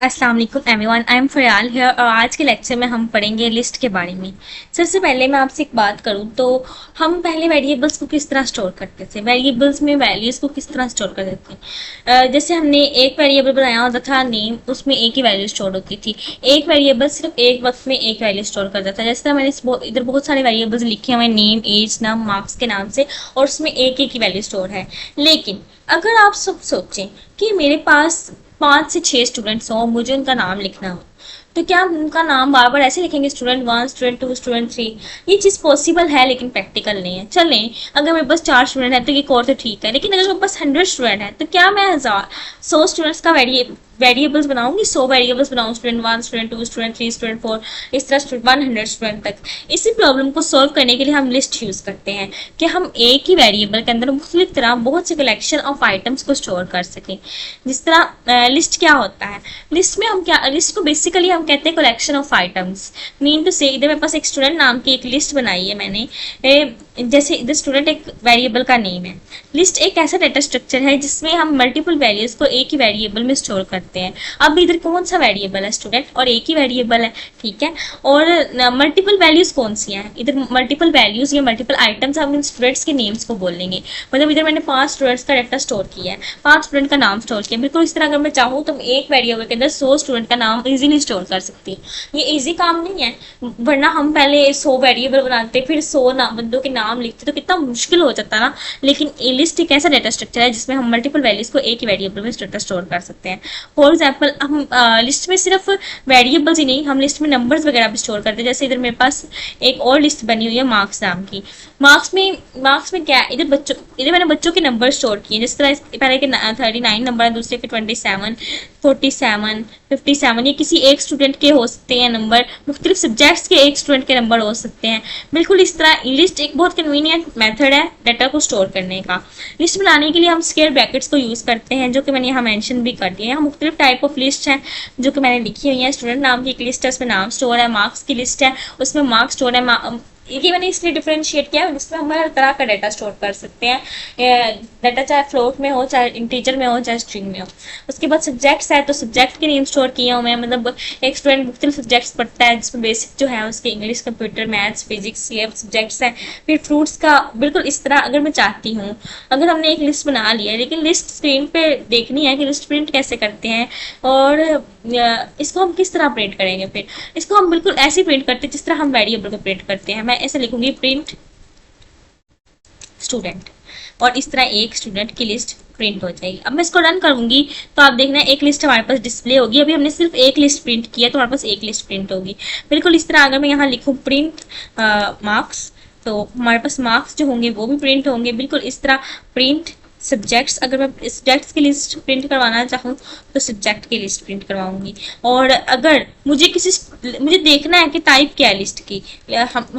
अस्सलाम वालेकुम everyone, I am Faryal here और आज के लेक्चर में हम पढ़ेंगे लिस्ट के बारे में। सबसे पहले मैं आपसे एक बात करूं तो हम पहले वेरिएबल्स को किस तरह स्टोर करते थे, वेरिएबल्स में वैल्यूज़ को किस तरह स्टोर करते थे। जैसे हमने एक वेरिएबल बनाया होता था नेम, उसमें एक ही वैल्यू स्टोर होती थी। एक वेरिएबल सिर्फ एक वक्त में एक वैल्यू स्टोर करता था। जैसे मैंने इधर बहुत सारे वेरिएबल्स लिखे हुए, नेम, एज, नाम, मार्क्स के नाम से, और उसमें एक एक ही वैल्यू स्टोर है। लेकिन अगर आप सब सोचें कि मेरे पास 5 से 6 स्टूडेंट्स हों, मुझे उनका नाम लिखना हो, तो क्या हम उनका नाम बार बार ऐसे लिखेंगे, स्टूडेंट 1, स्टूडेंट 2, स्टूडेंट 3? ये चीज़ पॉसिबल है लेकिन प्रैक्टिकल नहीं है। चलें, अगर मेरे पास 4 स्टूडेंट है तो ये और तो ठीक है, लेकिन अगर मेरे पास 100 स्टूडेंट है तो क्या मैं 100 स्टूडेंट्स का वेरिएबल्स बनाऊंगी, 100 वेरिएबल्स बनाऊँ, स्टूडेंट 1, स्टूडेंट 2, स्टूडेंट 3, स्टूडेंट 4, इस तरह 100 स्टूडेंट तक। इसी प्रॉब्लम को सॉल्व करने के लिए हम लिस्ट यूज़ करते हैं कि हम एक ही वेरिएबल के अंदर मुख्तलिफ तरह बहुत से कलेक्शन ऑफ आइटम्स को स्टोर कर सकें। जिस तरह लिस्ट क्या होता है, लिस्ट को बेसिकली हम कहते हैं collection of items. Mean to say इधर मेरे पास एक स्टूडेंट नाम की एक लिस्ट बनाई है मैंने। जैसे इधर स्टूडेंट एक वेरिएबल का नेम है। लिस्ट एक ऐसा डेटा स्ट्रक्चर है जिसमें हम मल्टीपल वैल्यूज को एक ही वेरिएबल में स्टोर करते हैं। अब इधर कौन सा वेरिएबल है, स्टूडेंट, और एक ही वेरिएबल है, ठीक है। और मल्टीपल वैल्यूज कौन सी हैं, इधर मल्टीपल वैल्यूज या मल्टीपल आइटम्स हम इन स्टूडेंट्स के नेम्स को बोल लेंगे। मतलब इधर मैंने 5 स्टूडेंट्स का डाटा स्टोर किया है, 5 स्टूडेंट का नाम स्टोर किया। बिल्कुल इस तरह अगर मैं चाहूँ तो एक वेरिएबल के अंदर 100 स्टूडेंट का नाम इजीली स्टोर कर सकती हूँ। ये इजी काम नहीं है, वरना हम पहले 100 वेरिएबल बनाते, फिर 100 बंदों के नाम लिखते तो कितना मुश्किल हो जाता ना। लेकिन ए लिस्ट एक ऐसा डेटा स्ट्रक्चर है जिसमें हम मल्टीपल वैल्यूज को एक ही वेरिएबल में डाटा स्टोर कर सकते हैं। फॉर एग्जाम्पल हम लिस्ट में सिर्फ वेरिएबल्स ही नहीं, हम लिस्ट में नंबर्स वगैरह भी स्टोर करते हैं। जैसे इधर मेरे पास एक और लिस्ट बनी हुई है मार्क्स नाम की। मार्क्स में क्या है, इधर मैंने बच्चों के नंबर स्टोर किए। जिस तरह पहले के 39 नंबर है, दूसरे के 27, 47, 57। ये किसी एक स्टूडेंट के हो सकते हैं नंबर, मुख्तलिफ सब्जेक्ट्स के एक स्टूडेंट के नंबर हो सकते हैं। बिल्कुल इस तरह लिस्ट एक बहुत कन्वीनियंट मेथड है डाटा को स्टोर करने का। लिस्ट बनाने के लिए हम स्क्वायर ब्रैकेट्स को यूज़ करते हैं, जो कि मैंने यहाँ मेंशन भी कर दिया है। यहाँ मुख्तलिफ टाइप ऑफ लिस्ट है जो कि मैंने लिखी हुई है। स्टूडेंट नाम की एक लिस्ट है, उसमें नाम स्टोर है। मार्क्स की लिस्ट है, उसमें मार्क्स स्टोर है। ये मैंने इसलिए डिफरेंशिएट किया जिसमें हम हर तरह का डाटा स्टोर कर सकते हैं। डाटा चाहे फ्लोट में हो, चाहे इंटीजर में हो, चाहे स्ट्रिंग में हो। उसके बाद सब्जेक्ट्स है, तो सब्जेक्ट के नेम स्टोर किए हुए हैं। मतलब एक स्टूडेंट मुख्तलिफ सब्जेक्ट्स पढ़ता है, जिसमें बेसिक जो है उसके इंग्लिश, कंप्यूटर, मैथ्स, फिजिक्स, ये सब्जेक्ट्स हैं। फिर फ्रूट्स का बिल्कुल इस तरह अगर मैं चाहती हूँ, अगर हमने एक लिस्ट बना ली है, लेकिन लिस्ट स्क्रीन पे देखनी है कि लिस्ट प्रिंट कैसे करते हैं और इसको हम किस तरह प्रिंट करेंगे। फिर इसको हम बिल्कुल ऐसे प्रिंट करते हैं जिस तरह हम वेरिएबल को प्रिंट करते हैं। मैं ऐसे लिखूंगी, प्रिंट स्टूडेंट, और इस तरह एक स्टूडेंट की लिस्ट प्रिंट हो जाएगी। अब मैं इसको रन करूंगी तो आप देखना एक लिस्ट हमारे पास डिस्प्ले होगी। अभी हमने सिर्फ एक लिस्ट प्रिंट किया तो हमारे पास एक लिस्ट प्रिंट होगी। बिल्कुल इस तरह अगर मैं यहाँ लिखूँ प्रिंट मार्क्स, तो हमारे पास मार्क्स जो होंगे वो भी प्रिंट होंगे। बिल्कुल इस तरह प्रिंट सब्जेक्ट्स, अगर मैं सब्जेक्ट्स की लिस्ट प्रिंट करवाना चाहूँ तो सब्जेक्ट की लिस्ट प्रिंट करवाऊंगी। और अगर मुझे देखना है कि टाइप क्या है लिस्ट की,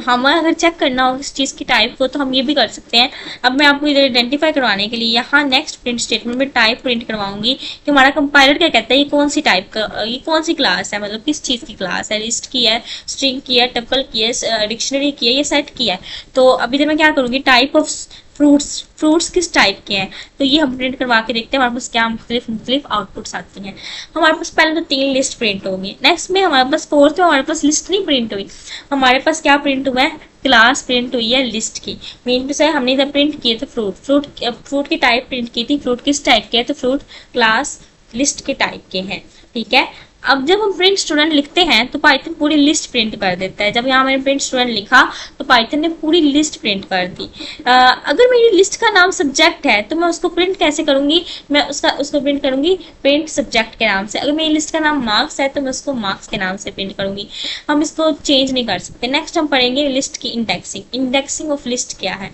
हम अगर चेक करना हो इस चीज़ की टाइप को, तो हम ये भी कर सकते हैं। अब मैं आपको इधर आइडेंटिफाई करवाने के लिए यहाँ नेक्स्ट प्रिंट स्टेटमेंट में टाइप प्रिंट करवाऊंगी कि हमारा कंपाइलर क्या कहता है, ये कौन सी टाइप का, ये कौन सी क्लास है, मतलब किस चीज़ की क्लास है, लिस्ट की है, स्ट्रिंग की है, टपल की है, डिक्शनरी की है, ये सेट की है। तो अब इधर मैं क्या करूँगी, टाइप ऑफ फ्रूट्स किस टाइप के हैं, तो ये हम प्रिंट करवा के देखते हैं हमारे पास क्या मुख्तलिफ आउटपुट्स आती हैं। हमारे पास पहले तो 3 लिस्ट प्रिंट होंगी। नेक्स्ट में हमारे पास फोर्थ में हमारे पास लिस्ट नहीं प्रिंट हुई, हमारे पास क्या प्रिंट हुआ है, क्लास प्रिंट हुई है लिस्ट की। मीन टू से हमने इधर प्रिंट किए थे फ्रूट की टाइप प्रिंट की थी। फ्रूट किस टाइप के है, तो फ्रूट क्लास लिस्ट के टाइप के हैं, ठीक है। अब जब हम प्रिंट स्टूडेंट लिखते हैं तो पाइथन पूरी लिस्ट प्रिंट कर देता है। जब यहाँ मैंने प्रिंट स्टूडेंट लिखा तो पाइथन ने पूरी लिस्ट प्रिंट कर दी। अगर मेरी लिस्ट का नाम सब्जेक्ट है तो मैं उसको प्रिंट कैसे करूंगी, मैं उसको प्रिंट करूंगी प्रिंट सब्जेक्ट के नाम से। अगर मेरी लिस्ट का नाम मार्क्स है तो मैं उसको मार्क्स के नाम से प्रिंट करूंगी। हम इसको चेंज नहीं कर सकते। नेक्स्ट हम पढ़ेंगे लिस्ट की इंडेक्सिंग ऑफ लिस्ट क्या है।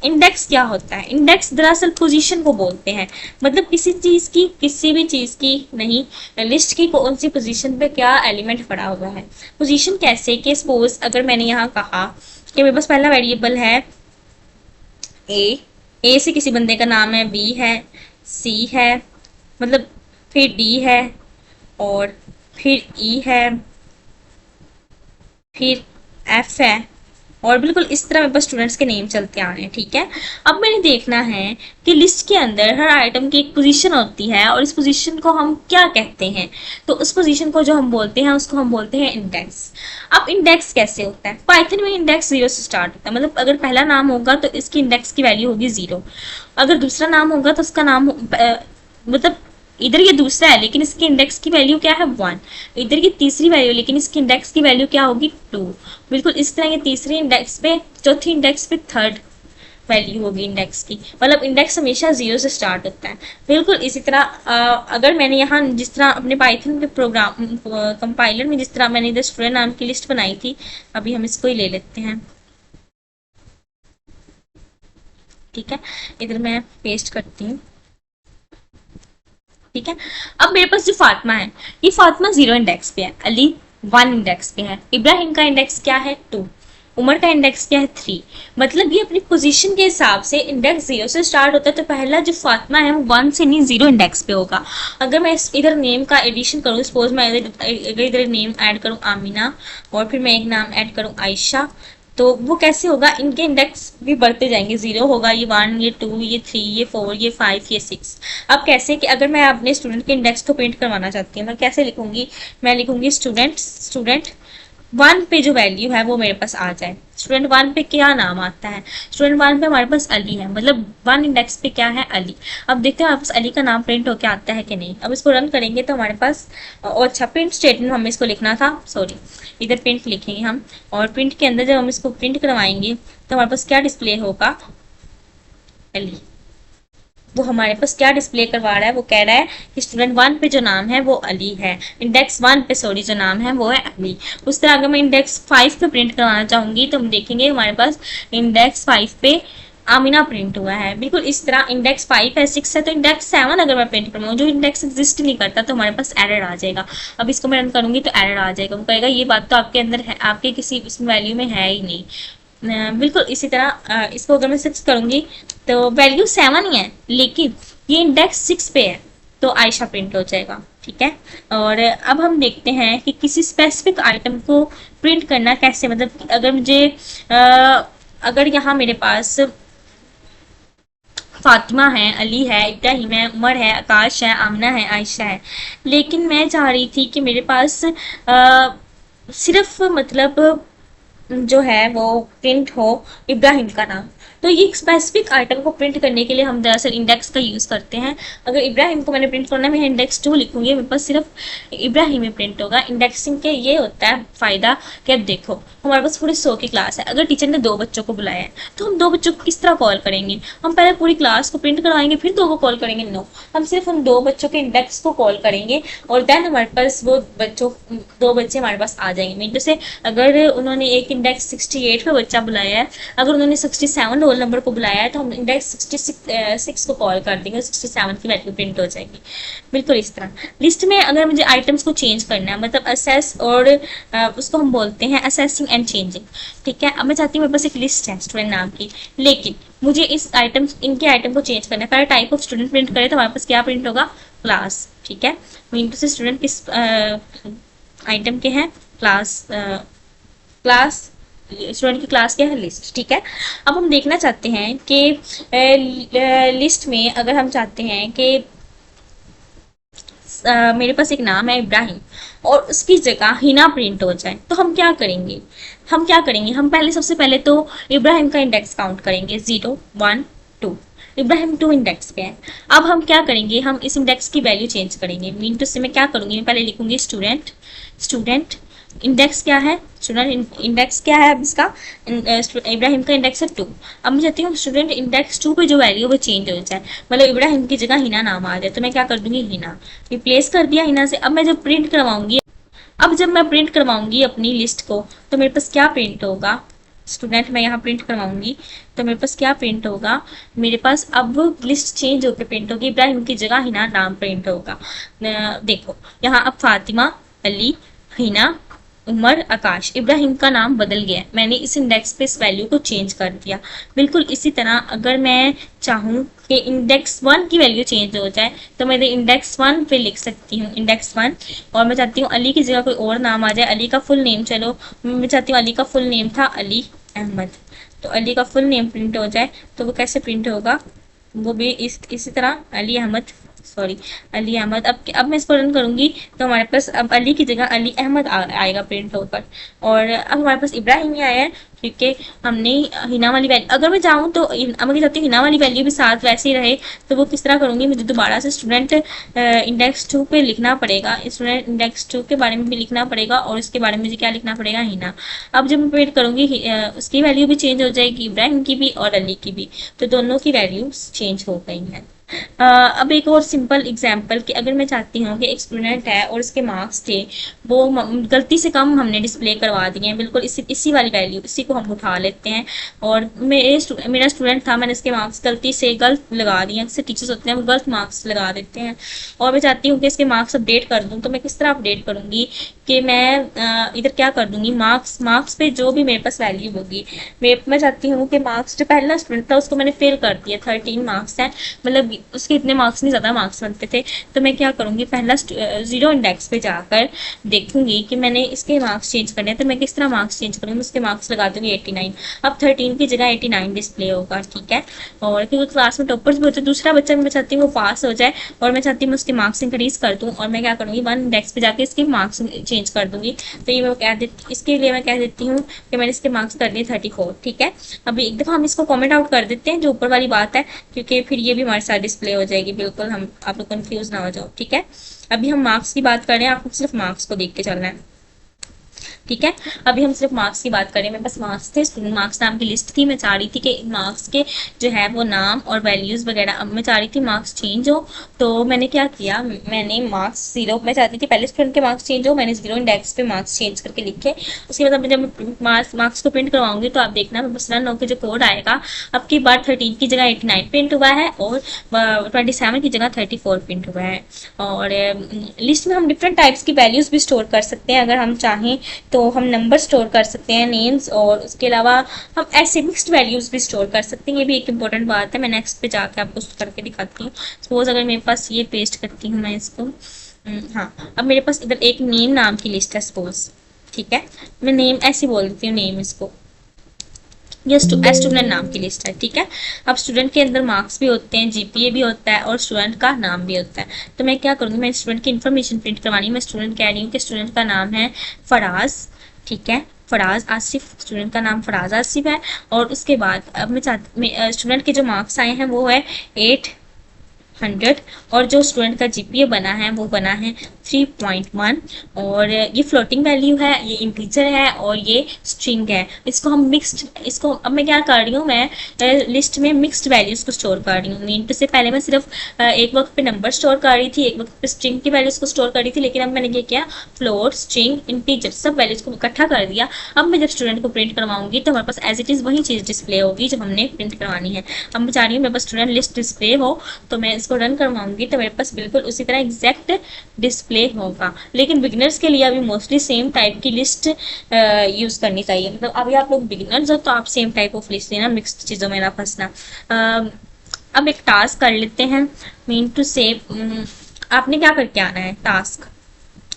इंडेक्स क्या होता है, इंडेक्स दरअसल पोजीशन को बोलते हैं। मतलब किसी चीज़ की, किसी भी चीज़ की नहीं, लिस्ट की कौन सी पोजीशन पे क्या एलिमेंट पड़ा हुआ है। पोजीशन कैसे कि सपोज अगर मैंने यहाँ कहा कि मेरे पास पहला वेरिएबल है ए से किसी बंदे का नाम है, बी है, सी है, मतलब फिर डी है, और फिर ई है, फिर एफ है, और बिल्कुल इस तरह मेरे पास स्टूडेंट्स के नेम चलते आ रहे हैं। ठीक है, अब मैंने देखना है कि लिस्ट के अंदर हर आइटम की एक पोजीशन होती है और इस पोजीशन को हम क्या कहते हैं। तो उस पोजीशन को जो हम बोलते हैं उसको हम बोलते हैं इंडेक्स। अब इंडेक्स कैसे होता है, पाइथन में इंडेक्स 0 से स्टार्ट होता है, मतलब अगर पहला नाम होगा तो इसकी इंडेक्स की वैल्यू होगी 0, अगर दूसरा नाम होगा तो उसका नाम मतलब इधर ये दूसरा है लेकिन इसकी इंडेक्स की वैल्यू क्या है 1, इधर की तीसरी वैल्यू लेकिन इसकी इंडेक्स की वैल्यू क्या होगी 2। बिल्कुल इस तरह ये तीसरी इंडेक्स पे, चौथी इंडेक्स पे थर्ड वैल्यू होगी इंडेक्स की, मतलब इंडेक्स हमेशा 0 से स्टार्ट होता है। बिल्कुल इसी तरह अगर मैंने यहाँ जिस तरह अपने पाइथन के प्रोग्राम कंपाइलर में जिस तरह मैंने इधर स्टूडेंट नाम की लिस्ट बनाई थी, अभी हम इसको ही ले लेते हैं। ठीक है, इधर मैं पेस्ट करती हूँ। ठीक है, अब मेरे पास जो फातिमा है, ये फातिमा 0 इंडेक्स पे है, अली 1 इंडेक्स पे है, इब्राहिम का इंडेक्स क्या है 2, उमर का इंडेक्स क्या है 3। मतलब ये अपनी पोजीशन के हिसाब से इंडेक्स 0 से स्टार्ट होता है, तो पहला जो फातिमा है वो 1 से नहीं 0 इंडेक्स पे होगा। अगर मैं इधर नेम का एडिशन करूँ, सपोज मैं इधर नेम ऐड करूँ आमीना और फिर मैं एक नाम ऐड करूँ आयशा, तो वो कैसे होगा, इनके इंडेक्स भी बढ़ते जाएंगे, 0 होगा, ये 1, ये 2, ये 3, ये 4, ये 5, ये 6। अब कैसे कि अगर मैं अपने स्टूडेंट के इंडेक्स को प्रिंट करवाना चाहती हूँ, मैं कैसे लिखूंगी, मैं लिखूंगी स्टूडेंट 1 पे जो वैल्यू है वो मेरे पास आ जाए। स्टूडेंट 1 पे क्या नाम आता है, स्टूडेंट 1 पे हमारे पास अली है, मतलब 1 इंडेक्स पे क्या है अली। अब देखते हैं हमारे पास अली का नाम प्रिंट होके आता है कि नहीं। अब इसको रन करेंगे तो हमारे पास अच्छा प्रिंट स्टेटमेंट हमें इसको लिखना था, सॉरी इधर प्रिंट लिखेंगे हम, और प्रिंट के अंदर जब हम इसको प्रिंट करवाएंगे तो हमारे पास क्या डिस्प्ले होगा, अली। वो हमारे पास क्या डिस्प्ले करवा रहा है, वो कह रहा है कि स्टूडेंट 1 पे जो नाम है वो अली है, इंडेक्स 1 पे सॉरी जो नाम है वो है अली। उस तरह अगर मैं इंडेक्स 5 पे प्रिंट करवाना चाहूंगी तो हम देखेंगे हमारे पास इंडेक्स 5 पे आमिना प्रिंट हुआ है। बिल्कुल इस तरह इंडेक्स 5 है, 6 है, तो इंडेक्स 7 अगर मैं प्रिंट करवाऊँ, जो इंडेक्स एग्जिस्ट नहीं करता, तो हमारे पास एरर आ जाएगा। अब इसको मैं रन करूंगी तो एरर आ जाएगा, वो कहेगा ये बात तो आपके अंदर है, आपके किसी उसमें वैल्यू में है ही नहीं। बिल्कुल इसी तरह इसको अगर मैं 6 करूंगी तो वैल्यू 7 ही है लेकिन ये इंडेक्स 6 पे है, तो आयशा प्रिंट हो जाएगा। ठीक है, और अब हम देखते हैं कि किसी स्पेसिफिक आइटम को प्रिंट करना कैसे, मतलब अगर मुझे अगर यहाँ मेरे पास फातिमा है, अली है, इब्राहिम है, उमर है, आकाश है, आमना है, आयशा है, लेकिन मैं चाह रही थी कि मेरे पास सिर्फ मतलब जो है वो प्रिंट हो इब्राहिम का नाम। तो ये स्पेसिफिक आइटम को प्रिंट करने के लिए हम दरअसल इंडेक्स का यूज़ करते हैं। अगर इब्राहिम को मैंने प्रिंट करना है, मैं इंडेक्स 2 लिखूंगी, मेरे पास सिर्फ इब्राहिम में प्रिंट होगा। इंडेक्सिंग के ये होता है फ़ायदा कि अब देखो हमारे पास पूरी 100 की क्लास है, अगर टीचर ने 2 बच्चों को बुलाया है तो हम 2 बच्चों को किस तरह कॉल करेंगे, हम पहले पूरी क्लास को प्रिंट करवाएंगे फिर 2 को कॉल करेंगे, नो, हम सिर्फ उन 2 बच्चों के इंडेक्स को कॉल करेंगे और देन हमारे पास वो 2 बच्चे हमारे पास आ जाएंगे। मीन जैसे अगर उन्होंने एक इंडेक्स 68 पे बच्चा बुलाया है, अगर उन्होंने 67 रोल नंबर को बुलाया है तो हम इंडेक्स 66 को कॉल कर देंगे, 67 की वैल्यू प्रिंट हो जाएगी। बिल्कुल इस तरह लिस्ट में अगर मुझे आइटम्स को चेंज करना है, मतलब असेस और उसको हम बोलते हैं असेसिंग एंड चेंजिंग। ठीक है, अब मैं चाहती हूँ मेरे पास एक लिस्ट है स्टूडेंट नाम की, लेकिन मुझे इस आइटम इनके आइटम को चेंज करना है। पहले टाइप ऑफ स्टूडेंट प्रिंट करें तो हमारे पास क्या प्रिंट होगा, क्लास। ठीक है, मीन से स्टूडेंट किस आइटम के हैं, क्लास, क्लास स्टूडेंट की क्लास क्या है, लिस्ट। ठीक है, अब हम देखना चाहते हैं कि लिस्ट में अगर हम चाहते हैं कि मेरे पास एक नाम है इब्राहिम और उसकी जगह हिना प्रिंट हो जाए, तो हम क्या करेंगे, हम पहले सबसे पहले तो इब्राहिम का इंडेक्स काउंट करेंगे, 0, 1, 2। इब्राहिम 2 इंडेक्स पे है। अब हम क्या करेंगे, हम इस इंडेक्स की वैल्यू चेंज करेंगे। मीन टू से मैं क्या करूंगी, मैं पहले लिखूंगी स्टूडेंट इंडेक्स क्या है, स्टूडेंट इंडेक्स क्या है अब इसका, इब्राहिम का इंडेक्स है 2। अब मैं चाहती हूँ स्टूडेंट इंडेक्स 2 पे जो वैल्यू वो चेंज हो जाए, मतलब इब्राहिम की जगह हिना नाम आ जाए, तो मैं क्या कर दूंगी, हिना रिप्लेस कर दिया हिना से। अब मैं जब प्रिंट करवाऊंगी अपनी लिस्ट को, तो मेरे पास क्या प्रिंट होगा, स्टूडेंट मैं यहाँ प्रिंट करवाऊंगी तो मेरे पास क्या प्रिंट होगा, मेरे पास अब लिस्ट चेंज होकर प्रिंट होगी, इब्राहिम की जगह हिना नाम प्रिंट होगा। देखो यहाँ अब फातिमा, अली, हिना, उमर, आकाश, इब्राहिम का नाम बदल गया, मैंने इस इंडेक्स पे इस वैल्यू को चेंज कर दिया। बिल्कुल इसी तरह अगर मैं चाहूँ कि इंडेक्स 1 की वैल्यू चेंज हो जाए तो मैं इंडेक्स 1 पे लिख सकती हूँ इंडेक्स 1, और मैं चाहती हूँ अली की जगह कोई और नाम आ जाए, अली का फुल नेम, चलो मैं चाहती हूँ अली का फुल नेम था अली अहमद। तो अली का फुल नेम प्रिंट हो जाए तो वो कैसे प्रिंट होगा, वो भी इसी तरह अली अहमद, सॉरी अली अहमद। अब मैं इसको रन करूंगी तो हमारे पास अब अली की जगह अली अहमद आएगा प्रिंट होकर। और अब हमारे पास इब्राहिम ही आया है क्योंकि हमने हिना वाली वैल्यू, अगर मैं चाहूँ तो अब मैं चाहती हूँ हिना वाली वैल्यू भी साथ वैसे ही रहे, तो वो किस तरह करूंगी, मुझे दोबारा से स्टूडेंट इंडेक्स 2 पे लिखना पड़ेगा, स्टूडेंट इंडेक्स 2 के बारे में भी लिखना पड़ेगा और उसके बारे में मुझे क्या लिखना पड़ेगा, हिना। अब जब मैं प्रिंट करूंगी उसकी वैल्यू भी चेंज हो जाएगी, इब्राहिम की भी और अली की भी, तो दोनों की वैल्यूज चेंज हो गई हैं। अब एक और सिंपल एग्जांपल कि अगर मैं चाहती हूँ कि एक स्टूडेंट है और उसके मार्क्स थे वो गलती से कम हमने डिस्प्ले करवा दिए हैं, बिल्कुल इसी वाली वैल्यू, इसी को हम उठा लेते हैं। और मेरा स्टूडेंट था, मैंने उसके मार्क्स गलती से गलत लगा दिए, जैसे टीचर्स होते हैं वो गलत मार्क्स लगा देते हैं, और मैं चाहती हूँ कि इसके मार्क्स अपडेट कर दूँ। तो मैं किस तरह अपडेट करूँगी कि मैं इधर क्या कर दूंगी, मार्क्स पे जो भी मेरे पास वैल्यू होगी, मैं चाहती हूँ कि मार्क्स जो पहला स्टूडेंट था उसको मैंने फेल कर दिया, 13 मार्क्स है, मतलब उसके इतने मार्क्स नहीं, ज़्यादा मार्क्स बनते थे। तो मैं क्या करूँगी, पहला जीरो इंडेक्स पे जाकर देखूंगी कि मैंने इसके मार्क्स चेंज करने हैं, तो मैं किस तरह मार्क्स चेंज करूँगी, उसके मार्क्स लगा दूंगी 89। अब 13 की जगह 89 डिस्प्ले होगा, ठीक है। और क्योंकि क्लास में टॉपर्स भी होते हैं, दूसरा बच्चा मैं चाहती हूँ वो पास हो जाए और मैं चाहती हूँ उसके मार्क्स इंक्रीज कर दूँ, और मैं क्या करूँगी 1 इंडेक्स पे जाके इसके मार्क्स चेंज कर दूंगी। तो ये मैं कह देती, इसके लिए मैं कह देती हूँ कि मैंने इसके मार्क्स कर दिए 34, ठीक है। अभी एक दफ़ा हम इसको कमेंट आउट कर देते हैं जो ऊपर वाली बात है, क्योंकि फिर ये भी हमारे साथ डिस्प्ले हो जाएगी, बिल्कुल हम आप लोग कंफ्यूज ना हो जाओ, ठीक है। अभी हम मार्क्स की बात कर रहे हैं, आपको सिर्फ मार्क्स को देख के चलना है, ठीक है। अभी हम सिर्फ मार्क्स की बात करें, मेरे पास मार्क्स थे, स्टूडेंट मार्क्स नाम की लिस्ट थी, मैं चाह रही थी कि मार्क्स के जो है वो नाम और वैल्यूज वगैरह, अब मैं चाह रही थी मार्क्स चेंज हो। तो मैंने क्या किया, मैंने मार्क्स जीरो, मैं चाहती थी पहले स्टूडेंट के मार्क्स चेंज हो, मैंने जीरो इंडेक्स पे मार्क्स चेंज करके लिखे। उसके बाद अब जब मार्क्स को प्रिंट करवाऊंगी तो आप देखना बस रन होकर जो कोड आएगा, अब की बार 13 की जगह 89 प्रिंट हुआ है और 27 की जगह 34 प्रिंट हुआ है। और लिस्ट में हम डिफरेंट टाइप्स की वैल्यूज भी स्टोर कर सकते हैं, अगर हम चाहें तो हम नंबर स्टोर कर सकते हैं, नेम्स, और उसके अलावा हम ऐसे मिक्स्ड वैल्यूज भी स्टोर कर सकते हैं। ये भी एक इंपॉर्टेंट बात है, मैं नेक्स्ट पे जाके आपको करके दिखाती हूँ। सपोज अगर मेरे पास ये पेस्ट करती हूँ मैं इसको, हाँ, अब मेरे पास इधर एक नेम नाम की लिस्ट है सपोज, ठीक है, मैं नेम ऐसे बोल देती हूँ, नेम इसको, ये स्टूडेंट नाम की लिस्ट है, ठीक है। अब स्टूडेंट के अंदर मार्क्स भी होते हैं, जीपीए भी होता है और स्टूडेंट का नाम भी होता है। तो मैं क्या करूँगी, मैं स्टूडेंट की इन्फॉर्मेशन प्रिंट करवानी, मैं स्टूडेंट कह रही हूँ कि स्टूडेंट का नाम है फराज, ठीक है, फराज आसिफ, स्टूडेंट का नाम फराज आसिफ है। और उसके बाद अब मैं स्टूडेंट के जो मार्क्स आए हैं वो है 800, और जो स्टूडेंट का जीपीए बना है वो बना है 3.1, और ये फ्लोटिंग वैल्यू है, ये इंटीजर है और ये स्ट्रिंग है। इसको हम इसको अब मैं क्या कर रही हूँ, मैं लिस्ट में मिक्स्ड वैल्यूज को स्टोर कर रही हूँ। मीन टू से पहले मैं सिर्फ एक वक्त पे नंबर स्टोर कर रही थी, एक वक्त पे स्ट्रिंग की वैल्यूज को स्टोर कर रही थी, लेकिन अब मैंने क्या किया, फ्लोट, स्ट्रिंग, इंटीजर सब वैल्यूज को इकट्ठा कर दिया। अब मैं जब स्टूडेंट को प्रिंट करवाऊंगी तो हमारे पास एज इट इज वही चीज डिस्प्ले होगी जो हमने प्रिंट करवानी है। अब मैं चाह रही हूँ मेरे पास स्टूडेंट लिस्ट डिस्प्ले हो, तो मैं इसको रन करवाऊंगी तो मेरे पास बिल्कुल उसी तरह एग्जैक्ट डिस्प्ले होगा। लेकिन बिगिनर्स के लिए अभी मोस्टली सेम टाइप की लिस्ट यूज करनी चाहिए, मतलब अभी आप लोग बिगिनर्स हो तो आप सेम टाइप ऑफ लिस्ट लेना, मिक्स्ड चीजों में ना फंसना। अब एक टास्क कर लेते हैं, मीन टू से आपने क्या करके आना है, टास्क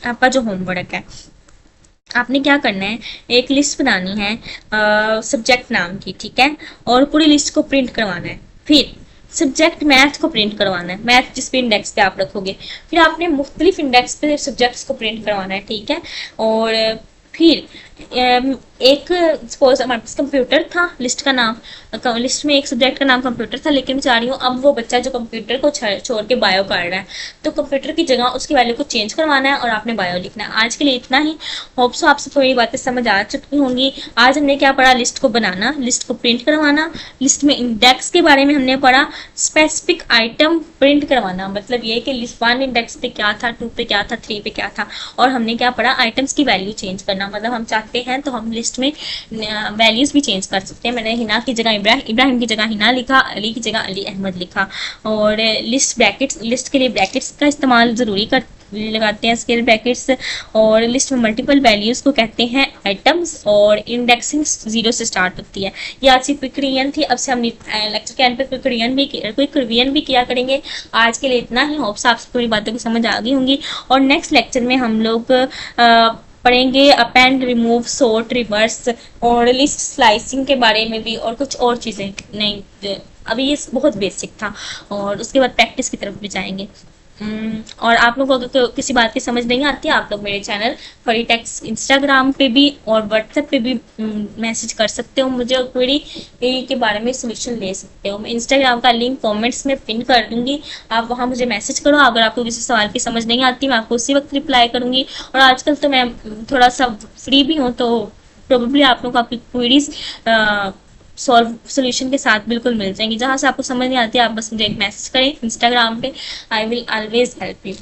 आपका जो होमवर्क है, आपने क्या करना है, एक लिस्ट बनानी है सब्जेक्ट नाम की, ठीक है, और पूरी लिस्ट को प्रिंट करवाना है। फिर सब्जेक्ट मैथ को प्रिंट करवाना है, मैथ जिस पे इंडेक्स पे आप रखोगे, फिर आपने मुख्तलिफ इंडेक्स पे सब्जेक्ट्स को प्रिंट करवाना है, ठीक है। और फिर एक सपोज हमारे पास कंप्यूटर था, लिस्ट का नाम, लिस्ट में एक सब्जेक्ट का नाम कंप्यूटर था, लेकिन मैं चाह रही हूँ अब वो बच्चा जो कंप्यूटर को छोड़ के बायो कर रहा है, तो कंप्यूटर की जगह उसकी वैल्यू को चेंज करवाना है और आपने बायो लिखना है। आज के लिए इतना ही, होप सो आप सबको ये बातें समझ आ चुकी होंगी। आज हमने क्या पढ़ा, लिस्ट को बनाना, लिस्ट को प्रिंट करवाना, लिस्ट में इंडेक्स के बारे में हमने पढ़ा, स्पेसिफिक आइटम प्रिंट करवाना, मतलब ये कि लिस्ट 1 इंडेक्स पे क्या था, 2 पे क्या था, 3 पे क्या था, और हमने क्या पढ़ा, आइटम्स की वैल्यू चेंज करना, मतलब हम चाहते हैं तो हम लिस्ट में वैल्यूज भी चेंज कर सकते हैं। मैंने हिना की जगह इब्राहिम की जगह हिना लिखा, अली की जगह अली अहमद लिखा। और लिस्ट के लिए ब्रैकेट्स का इस्तेमाल जरूरी लगाते हैं, स्केल ब्रैकेट्स। और लिस्ट में मल्टीपल वैल्यूज को कहते हैं आइटम्स, और इंडेक्सिंग 0 से स्टार्ट होती है। ये आज की क्विक रिवीजन थी, अब से हम लेक्चर के एंड पे क्विक रिवीजन भी किया करेंगे। आज के लिए इतना ही, होप्स आप पूरी बातों को समझ आ गई होंगी। और नेक्स्ट लेक्चर में हम लोग पढ़ेंगे अपेंड, रिमूव, सॉर्ट, रिवर्स और लिस्ट स्लाइसिंग के बारे में भी, और कुछ और चीज़ें नहीं। अभी ये बहुत बेसिक था, और उसके बाद प्रैक्टिस की तरफ भी जाएंगे। और आप लोगों को अगर किसी बात की समझ नहीं आती, आप लोग मेरे चैनल फरी टेक्स इंस्टाग्राम पे भी और व्हाट्सएप पे भी मैसेज कर सकते हो मुझे, और क्वेरी के बारे में सोल्यूशन ले सकते हो। मैं इंस्टाग्राम का लिंक कमेंट्स में पिन कर दूंगी, आप वहाँ मुझे मैसेज करो। अगर आपको किसी सवाल की समझ नहीं आती, मैं आपको उसी वक्त रिप्लाई करूंगी। और आजकल तो मैं थोड़ा सा फ्री भी हूँ, तो प्रोबेबली आप लोग को आपकी क्वेरीज सॉल्व सोल्यूशन के साथ बिल्कुल मिल जाएंगी। जहाँ से आपको समझ नहीं आती, आप बस मुझे एक मैसेज करें इंस्टाग्राम पे, I will always help you.